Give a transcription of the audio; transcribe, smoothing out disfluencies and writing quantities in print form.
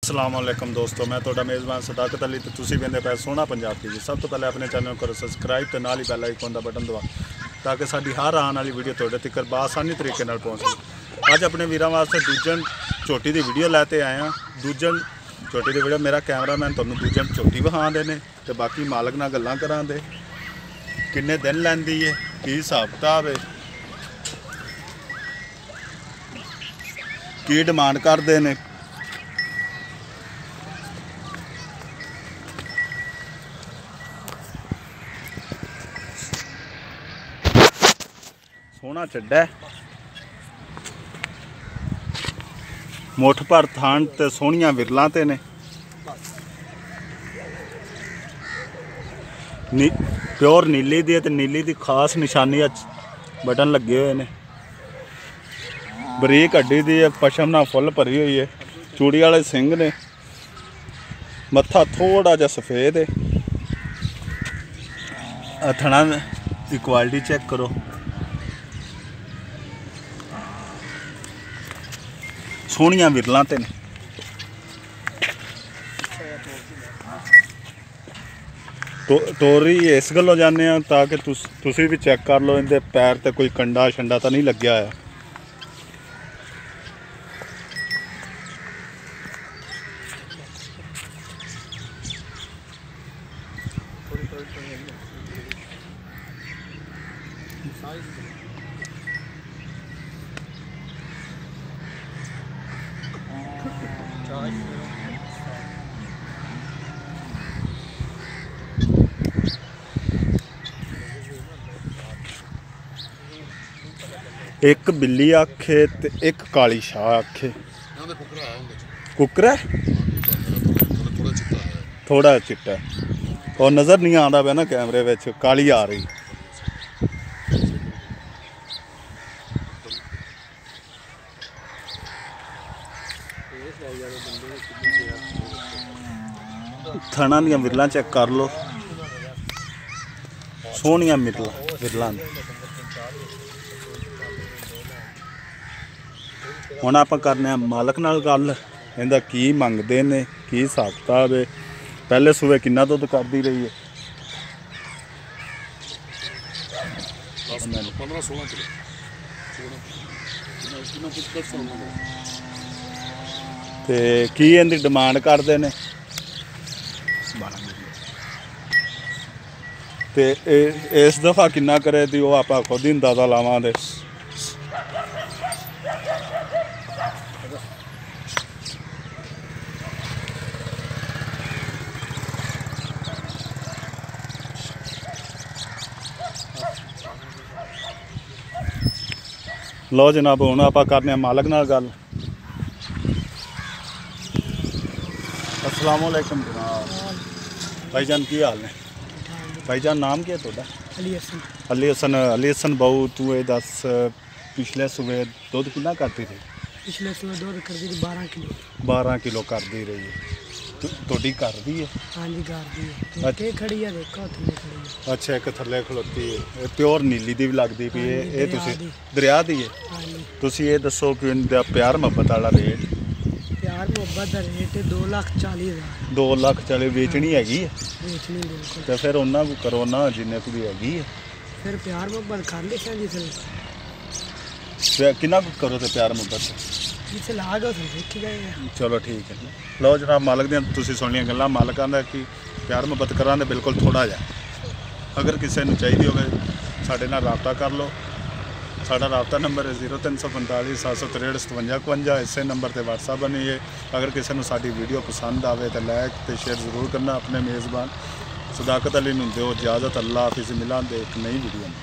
अस्सलामुअलैकुम दोस्तों, मैं ਤੁਹਾਡਾ ਮੇਜ਼ਬਾਨ ਸਦਾਕਤ ਅਲੀ ਤੇ ਤੁਸੀਂ ਵੇਖਦੇ ਪਏ ਸੋਹਣਾ ਪੰਜਾਬ ਟੀਵੀ। ਸਭ ਤੋਂ ਪਹਿਲੇ ਆਪਣੇ ਚੈਨਲ ਨੂੰ ਕਰੋ ਸਬਸਕ੍ਰਾਈਬ ਤੇ ਨਾਲ ਹੀ ਬੈਲ ਆਈਕਨ ਦਾ ਬਟਨ ਦਬਾਓ ਤਾਂ ਕਿ ਸਾਡੀ ਹਰ ਆਉਣ ਵਾਲੀ ਵੀਡੀਓ ਤੁਹਾਡੇ ਤੱਕ ਬਾਸਾਨੀ ਤਰੀਕੇ ਨਾਲ ਪਹੁੰਚ ਸਕੇ। ਅੱਜ ਆਪਣੇ ਵੀਰਾਂ ਵਾਸਤੇ ਦੂਜਨ ਝੋਟੀ ਦੀ ਵੀਡੀਓ ਲੈ ਕੇ ਆਏ ਹਾਂ। ਦੂਜਨ ਝੋਟੀ ਦੀ ਵੀਡੀਓ ਮੇਰਾ ਕੈਮਰਾਮੈਨ ਤੁਹਾਨੂੰ ਦੂਜਨ ਝੋਟੀ ਵਿਖਾਉਂਦੇ ਨੇ ਤੇ ਬਾਕੀ ਮਾਲਕ ਨਾਲ ਗੱਲਾਂ ਕਰਾਂਦੇ, ਕਿੰਨੇ ਦਿਨ ਲੈਂਦੀ ਹੈ, ਕੀ ਹਿਸਾਬ ਕਿਤਾਬ ਹੈ, ਕੀ ਡਿਮਾਂਡ ਕਰਦੇ ਨੇ। सोहना चड्डा मुठ भर थान ते सोहनिया विरलां ते ने प्योर नीली दी ते नीली दी खास निशानी बटन लगे हुए ने। बरीक हड्डी दी पशम नाल फुल भरी हुई है, चूड़ी वाले सिंह ने, मत्था थोड़ा जिहा सफेद है। थणा दी क्वालिटी चेक करो, सोहनिया विरलां ते ने। टोरी इस गल्लों जाने ताकि तुसी भी चेक कर लो इनके पैर ते कोई कंडा शंडा तो नहीं लग्या है। एक बिल्ली आखे ते एक काली शाह आखे। कुकरा थोड़ा चिट्टा और नज़र नहीं आता पे ना कैमरे में, काली आ रही। थणा दियां विरलां चेक कर लो, सोहनिया विरलां। हुण आपां करने मालक नाल गल, इहदा की मंगदे ने, की हिसाब किताब है, पहले सूबे किन्ना दुध करदी रही है। 15-16 ते की इहदी डिमांड करदे ने ते इस दफ़ा किन्ना करे दी वो आपां खुद ही अंदाज़ा लावांगे। लो जनाब, हुण आपां करने मालक नाल गल। अस्सलाम वालेकुम जनाब। भाईजान की हाल ने? भाईजान नाम क्या है तुहाडा? अली हसन बहु, तू ये दस पिछले सूबे दुध कितना करती थी? पिछले सूबे दुध करती थी 12 किलो। 12 किलो करती रही है। थोड़ी कर दी है? हाँ जी कर दी है। के खड़ी है देखो, थल्ले खड़ी है। अच्छा, एक थल्ले खलोती है। प्योर नीली दी भी लगती पई है। ये तुसी दरिया दी है? हाँ जी। तुसी ये दसो कि इनका प्यार मुहब्बत वाला रेट? प्यार मुहब्बत का रेट 2,40,000। 2,40,000 बेचनी हैगी है? बेचनी बिल्कुल। तो फिर उन्ना को करो ना जिन्ने को भी हैगी है। फिर प्यार मुहब्बत कर ले जी। फिर किन्ना को करो तो प्यार मुहब्बत जिसे लाग उसे देखी जाएगा। चलो ठीक है। लो जनाब, मालक दी तुसी सुनिया गल्लां। मालक आंदा कि प्यार मुहब्बत करांदे बिल्कुल थोड़ा जा। अगर किसी ने चाहिए होवे साडे नाल राबता कर लो। साडा राबता नंबर है 0345 763 5752। इसे नंबर पर व्हाट्सअप बनी है। अगर किसी को साडी वीडियो पसंद आवे तो लाइक तो शेयर जरूर करना। अपने मेज़बान सदाकत अली नूं दिओ इजाज़त। अल्लाह हाफिज़, मिलांगे एक नई वीडियो में।